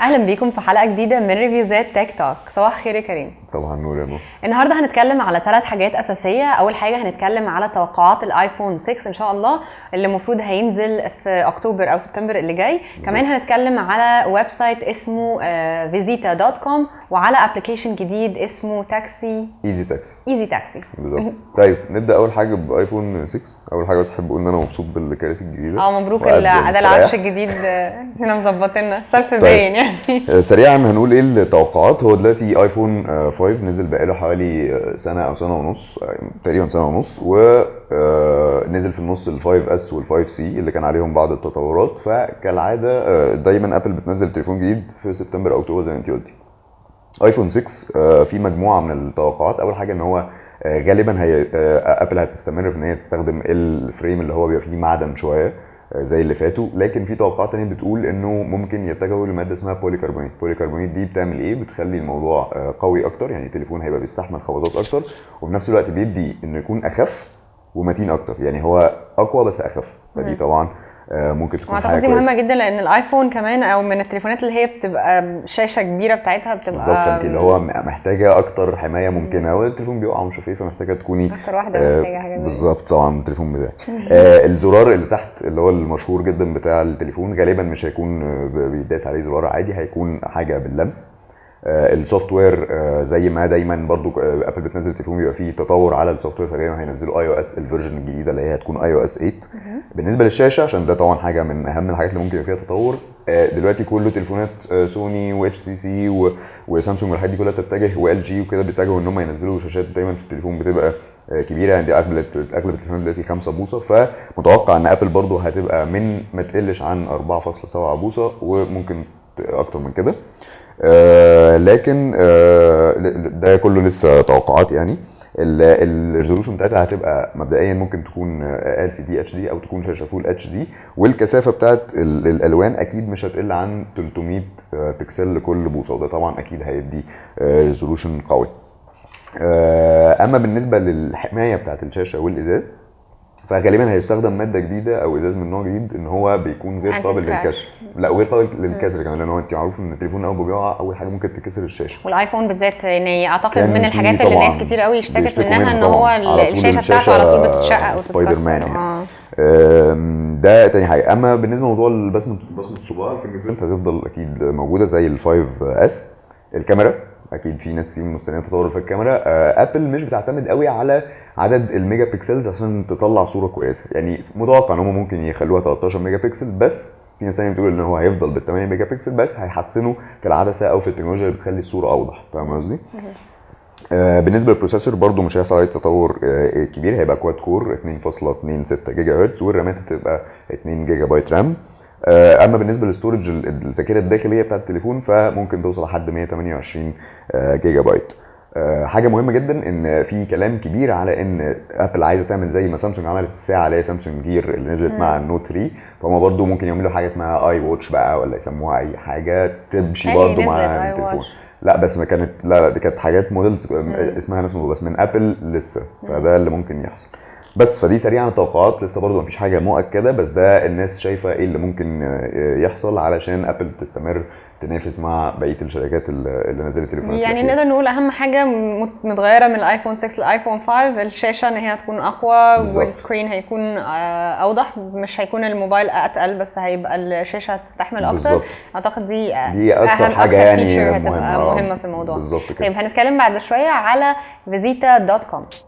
اهلا بيكم في حلقه جديده من ريفيوزات تك توك. صباح الخير يا كريم. صباح النور يا نور. النهارده هنتكلم على 3 حاجات اساسيه. اول حاجه هنتكلم على توقعات الايفون 6 ان شاء الله اللي المفروض هينزل في اكتوبر او سبتمبر اللي جاي. كمان هنتكلم على ويب سايت اسمه visita.com وعلى ابلكيشن جديد اسمه تاكسي ايزي تاكسي بالظبط. طيب نبدا اول حاجه بايفون 6. اول حاجه بس احب اقول ان انا مبسوط بالكراسي الجديده. مبروك ده العرش الجديد. هنا مظبطيننا صرف باين يعني. سريعا هنقول ايه التوقعات. هو دلوقتي ايفون 5 نزل بقاله حوالي سنه او سنه ونص، تقريبا سنه ونص، ونزل في النص ال 5S وال 5C اللي كان عليهم بعض التطورات. فكالعاده دايما ابل بتنزل تليفون جديد في سبتمبر او اكتوبر زي ما انت قلتي. ايفون 6 في مجموعه من التوقعات. اول حاجه ان هو غالبا هي ابل هتستمر في ان هي تستخدم الفريم اللي هو بيبقى فيه معدن شويه زي اللي فاتوا، لكن في توقعات تانية بتقول انه ممكن يتجهوا لماده اسمها بوليكربونات. بوليكربونات دي بتعمل ايه؟ بتخلي الموضوع قوي اكتر، يعني التليفون هيبقى بيستحمل خبطات اكتر، وفي نفس الوقت بيدي انه يكون اخف ومتين اكتر، يعني هو اقوى بس اخف. فدي طبعا ممكن تكون حاجه دي مهمه جدا، لان الايفون كمان او من التليفونات اللي هي بتبقى شاشه كبيره بتاعتها بتبقى بالظبط، فانت اللي هو محتاجه اكتر حمايه ممكنه، والتليفون بيقع مش عارف ايه، فمحتاجه تكوني اكتر واحده محتاجه حاجه زي بالظبط. طبعا التليفون بتاعي الزرار اللي تحت اللي هو المشهور جدا بتاع التليفون غالبا مش هيكون بيداس عليه زرار عادي، هيكون حاجه باللمس. السوفت وير زي ما دايما برضو ابل بتنزل تليفون بيبقى فيه تطور على السوفت وير، فغالبا هينزلوا اي او اس الفيرجن الجديده اللي هي هتكون اي او اس 8. بالنسبه للشاشه، عشان ده طبعا حاجه من اهم الحاجات اللي ممكن يبقى فيها تطور، دلوقتي كله تليفونات سوني واتش تي سي وسامسونج والحاجات دي كلها بتتجه، وال جي وكده بيتجهوا ان هم ينزلوا شاشات دايما في التليفون بتبقى كبيره، يعني اغلب التليفونات دلوقتي 5 بوصه، فمتوقع ان ابل برضو هتبقى من ما تقلش عن 4.7 بوصه وممكن اكتر من كده. لكن ده كله لسه توقعات. يعني الريزولوشن بتاعتها هتبقى مبدئيا ممكن تكون LCD HD او تكون شاشه فول HD، والكثافه بتاعت الالوان اكيد مش هتقل عن 300 بكسل لكل بوصه، وده طبعا اكيد هيدي ريزولوشن قوي. اما بالنسبه للحمايه بتاعت الشاشه والازاز، فغالبا هيستخدم ماده جديده او ازاز من نوع جديد ان هو بيكون غير قابل للكسر. لا، وغير قابل للكسر كمان، لان هو انت معروف ان التليفون اول ما بيقع اول حاجه ممكن تكسر الشاشه، والايفون بالذات يعني اعتقد من الحاجات اللي ناس كتير قوي اشتكت منها ان هو الشاشه بتاعته على طول بتتشقق سبايدر مان يعني. ده تاني حاجه. اما بالنسبه لموضوع بصمه الصباع، الفينجر برينت هتفضل اكيد موجوده زي ال 5S. الكاميرا اكيد في ناس كتير مستنيه تطور في الكاميرا. ابل مش بتعتمد قوي على عدد الميجا بيكسلز عشان تطلع صوره كويسه، يعني متوقع ان هم ممكن يخلوها 13 ميجا بيكسل، بس في ناس ثانيه بتقول ان هو هيفضل بال 8 ميجا بيكسل، بس هيحسنوا في العدسه او في التكنولوجيا اللي بتخلي الصوره اوضح. فاهم قصدي؟ بالنسبه للبروسيسور برضو مش هيحصل عليه تطور كبير، هيبقى كواد كور 2.26 جيجا هرتز، والرامات هتبقى 2 جيجا بايت رام. اما بالنسبه للستورج الذاكره الداخليه بتاعه التليفون فممكن توصل لحد 128 جيجا بايت. حاجه مهمه جدا ان في كلام كبير على ان ابل عايزه تعمل زي ما سامسونج عملت الساعه اللي هي سامسونج جير اللي نزلت مع النوت 3، فهم برضو ممكن يعملوا حاجه اسمها اي واتش بقى، ولا يسموها اي حاجه تمشي برضو مع التليفون. لا بس ما كانت، لا دي كانت حاجات موديلز اسمها نفس الموضوع بس من ابل لسه، فده اللي ممكن يحصل. بس فدي سريعا التوقعات، لسه برضو مفيش حاجه مؤكده، بس ده الناس شايفه ايه اللي ممكن يحصل علشان ابل تستمر تنافس مع بقيه الشركات اللي نزلت تليفونات. يعني نقدر نقول اهم حاجه متغيره من الايفون 6 للايفون 5 الشاشه، ان هي هتكون اقوى والسكرين هيكون اوضح، مش هيكون الموبايل اتقل بس هيبقى الشاشه هتستحمل اكتر. بالزبط. اعتقد دي اكتر حاجه يعني هتبقى مهمه في الموضوع. بالظبط كده. طيب هنتكلم بعد شويه على visita.com.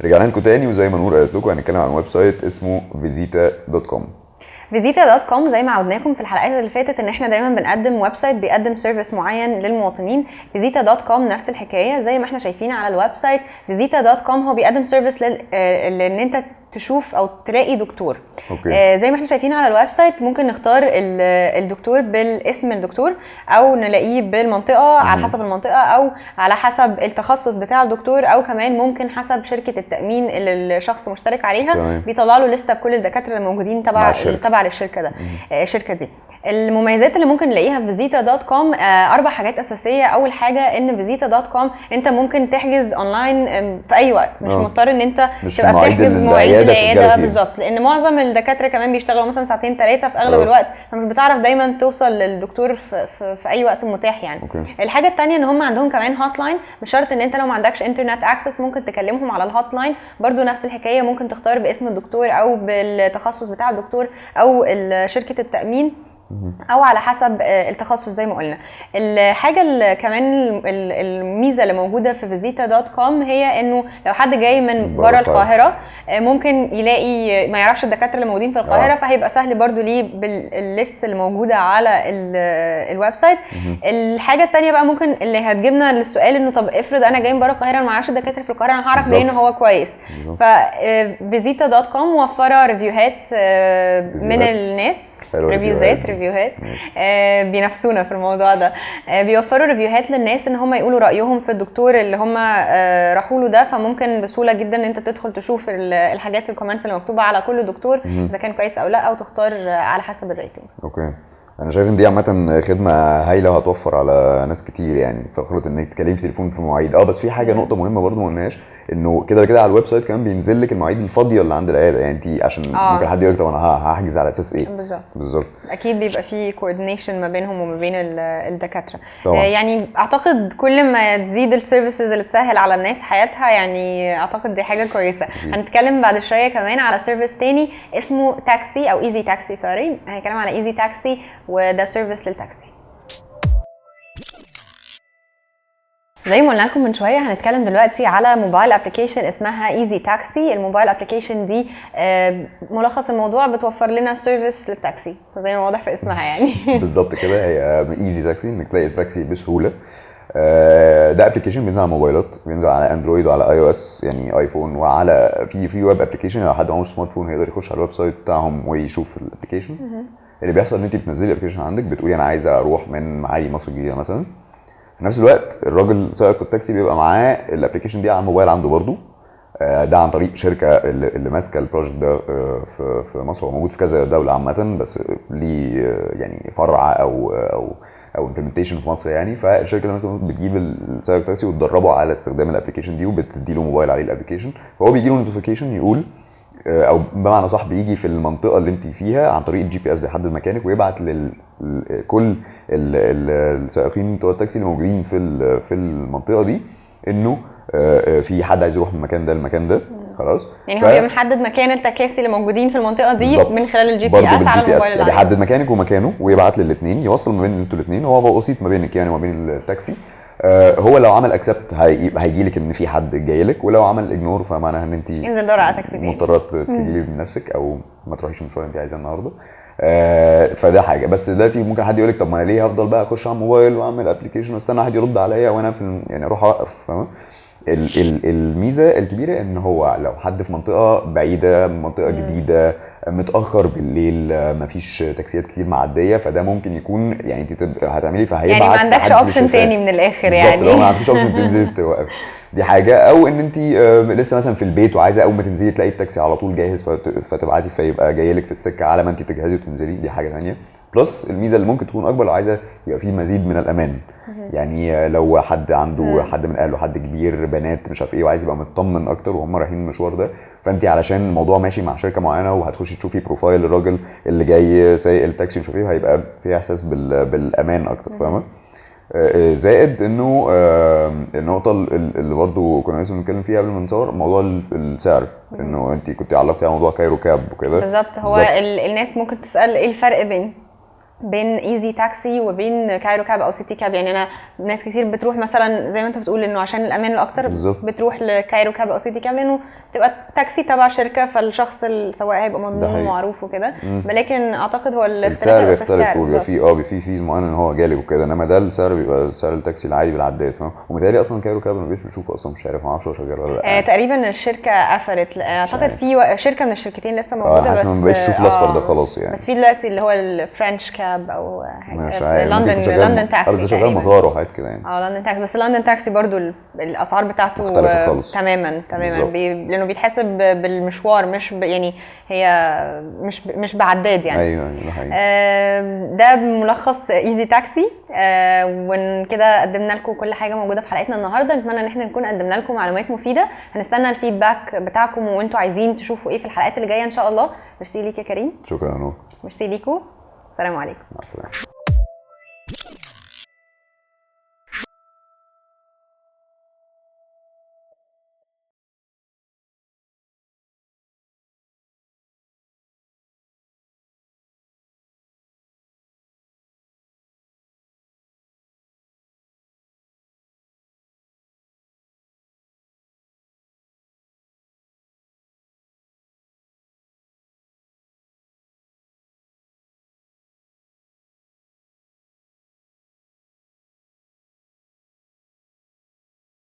رجعنا لكم تاني، وزي ما نور قالت لكم هنتكلم عن ويب سايت اسمه visita.com. visita.com زي ما عودناكم في الحلقات اللي فاتت ان احنا دايما بنقدم ويب سايت بيقدم سيرفيس معين للمواطنين. visita.com نفس الحكايه زي ما احنا شايفين على الويب سايت. visita.com هو بيقدم سيرفيس لان انت تشوف او تلاقي دكتور. اوكي. زي ما احنا شايفين على الويب سايت ممكن نختار الدكتور بالاسم الدكتور، او نلاقيه بالمنطقه على حسب المنطقه، او على حسب التخصص بتاع الدكتور، او كمان ممكن حسب شركه التامين اللي الشخص مشترك عليها، بيطلع له لسته بكل الدكاتره الموجودين تبع للشركه ده الشركه دي. المميزات اللي ممكن نلاقيها في فيزيتا.com 4 حاجات اساسيه. اول حاجه ان فيزيتا.com انت ممكن تحجز اونلاين في اي وقت، مش مضطر ان انت تبقى بتحجز مواعيد العياده بالظبط، لان معظم الدكاتره كمان بيشتغلوا مثلا ساعتين 3 في اغلب الوقت، فمش بتعرف دايما توصل للدكتور في اي وقت متاح يعني. الحاجه الثانيه ان هم عندهم كمان هوت لاين، مش شرط ان انت لو ما عندكش انترنت اكسس ممكن تكلمهم على الهوت لاين، برضو نفس الحكايه، ممكن تختار باسم الدكتور او بالتخصص بتاع الدكتور او شركه التامين، او على حسب التخصص زي ما قلنا. الحاجه اللي كمان الميزه اللي موجوده في فيزيتا.com هي انه لو حد جاي من بره القاهره ممكن يلاقي ما يعرفش الدكاتره اللي موجودين في القاهره، فهيبقى سهل برضو ليه بالليست اللي موجوده على الويب سايت. الحاجه الثانيه بقى ممكن اللي هتجيبنا للسؤال انه طب افرض انا جاي من بره القاهره ما اعرفش الدكاتره في القاهره، انا هعرف منين هو كويس؟ ففيزيتا.com موفره ريفيوهات من الناس، ريفيوهات بينافسونا في الموضوع ده. بيوفروا ريفيوهات للناس ان هم يقولوا رايهم في الدكتور اللي هم راحوا له ده، فممكن بسهوله جدا ان انت تدخل تشوف الحاجات الكومنتس اللي مكتوبه على كل دكتور اذا كان كويس او لا، او تختار على حسب الريتنج. اوكي. انا شايف ان دي عامه خدمه هايله وهتوفر على ناس كتير، يعني فكره انك تكلمي في تليفون في مواعيد. بس في حاجه نقطه مهمه برضو ما قلناش، انه كده كده على الويب سايت كمان بينزل لك المواعيد الفاضيه اللي عند العياده، يعني انت عشان ممكن حد يقول لك طب انا هحجز على اساس ايه؟ بالظبط اكيد بيبقى في كوردينيشن ما بينهم وما بين الدكاتره. يعني اعتقد كل ما تزيد السيرفيسز اللي تسهل على الناس حياتها، يعني اعتقد دي حاجه كويسه. هنتكلم بعد شويه كمان على سيرفيس تاني اسمه تاكسي او ايزي تاكسي، سوري هنتكلم على ايزي تاكسي، وده سيرفيس للتاكسي. زي ما قلنا لكم من شويه هنتكلم دلوقتي على موبايل ابلكيشن اسمها ايزي تاكسي. الموبايل ابلكيشن دي ملخص الموضوع بتوفر لنا سيرفيس للتاكسي زي ما واضح في اسمها يعني. بالظبط كده، هي ايزي تاكسي انك تلاقي التاكسي بسهوله. ده ابلكيشن بينزل على موبايلات، بينزل على اندرويد وعلى اي او اس يعني ايفون، وعلى في ويب ابلكيشن. لو حد معهوش سمارت فون هيقدر يخش على الويب سايت بتاعهم ويشوف الابلكيشن. اللي بيحصل ان انت بتنزلي الابلكيشن عندك، بتقولي انا عايزه اروح من معالي مصر الجديده مثلا، في نفس الوقت الراجل سائق التاكسي بيبقى معاه الابلكيشن دي على الموبايل عنده برضو. ده عن طريق شركه اللي ماسكه البروجكت ده في مصر، وموجود في كذا دوله عامه، بس ليه يعني فرع او امبلمنتيشن في مصر يعني. فالشركه اللي ماسكه بتجيب السائق التاكسي وتدربه على استخدام الابلكيشن دي، وبتدي له موبايل عليه الابلكيشن، فهو بيجي له نوتيفيكيشن يقول او بمعنى صح بيجي في المنطقه اللي انت فيها عن طريق الجي بي اس بيحدد مكانك، ويبعت لكل السائقين بتوع التاكسي اللي موجودين في المنطقه دي انه في حد عايز يروح من المكان ده للمكان ده. خلاص، يعني هو بيبقى محدد مكان التكاسي اللي موجودين في المنطقه دي من خلال الجي بي اس على الموبايل. يعني بيحدد مكانك ومكانه ويبعت للاثنين، يوصل ما بين انتوا الاثنين، هو وسيط ما بينك يعني وما بين التاكسي. هو لو عمل اكسبت هيجي لك ان في حد جاي لك، ولو عمل اجنور فمعناها ان انت انزل دور على تاكسي مضطره تجيبي بنفسك او ما تروحيش المشوار اللي انت عايزاه النهارده. فده حاجه. بس دلوقتي ممكن حد يقول لك طب ما انا ليه هفضل بقى اخش على الموبايل واعمل ابلكيشن واستنى حد يرد عليا وانا يعني اروح اوقف، فاهم؟ الميزه الكبيره ان هو لو حد في منطقه بعيده، منطقه جديده، متاخر بالليل، مفيش تاكسيات كتير معديه، فده ممكن يكون يعني انت هتعملي فهيبعت يعني ما عندكش اوبشن تاني من الاخر يعني. لو ما عندكش اوبشن تنزلي توقف، دي حاجه. او ان انت لسه مثلا في البيت وعايزه اول ما تنزلي تلاقي التاكسي على طول جاهز فتبعتي فيبقى جاي لك في السكه على ما انت تجهزي وتنزلي، دي حاجه ثانيه. بلس الميزه اللي ممكن تكون اكبر لو عايزه يبقى في مزيد من الامان، يعني لو حد عنده حد من اهله، حد كبير، بنات، مش عارف ايه، وعايز يبقى مطمن اكتر وهم رايحين المشوار ده، فانت علشان الموضوع ماشي مع شركه معينه وهتخشي تشوفي بروفايل الراجل اللي جاي سايق التاكسي مش عارف ايه، هيبقى في احساس بالامان اكتر، فاهمه؟ زائد انه النقطه اللي برضه كنا لسه بنتكلم فيها قبل ما نصور، موضوع السعر، انه انت كنت علقتي على موضوع كايرو كاب وكده. بالظبط. هو الناس ممكن تسال ايه الفرق بين ايزي تاكسي وبين كايرو كاب او سيتي كاب. يعني انا ناس كتير بتروح مثلا زي ما انت بتقول انه عشان الامان الاكتر بتروح لكايرو كاب او سيتي كاب، لانه تبقى تاكسي تبع شركه، فالشخص السواق هيبقى ده مضمون حقيقي. ومعروف وكده. ولكن اعتقد هو السعر هيبقى في بيختلف وبيبقى بالظبط. فيه فيز معين ان هو جالي وكده، انما ده السعر بيبقى سعر التاكسي العادي بالعداد، فاهم؟ ومتهيألي اصلا كايرو كاب انا مش بشوفه اصلا، مش عارف، ما اعرفش هو شغال ولا لا. تقريبا الشركه قفلت، اعتقد عارف. في شركه من الشركتين لسه موجوده، حاسس بس ما بقتش اشوف الاصفر ده خلاص يعني. بس في دلوقتي اللي هو الفرنش كاب او مش حاجه، عارف، ممكن يكون لندن تاكسي ده شغال تقريباً. مطار وحاجات كده يعني. لندن تاكسي، بس لندن تاكسي برضو الاسعار بتاعته مختلفة خالص. تماما بالظبط. لانه بيتحسب بالمشوار، مش يعني هي مش بعداد يعني. ايوه ده حقيقي. ده ملخص ايزي تاكسي. وكده قدمنا لكم كل حاجه موجوده في حلقتنا النهارده. نتمنى ان احنا نكون قدمنا لكم معلومات مفيده. هنستنى الفيدباك بتاعكم وانتوا عايزين تشوفوا ايه في الحلقات اللي جايه ان شاء الله. ميرسي ليك يا كريم. شكرا يا نور. ميرسي ليكم. السلام عليكم. مع السلامه.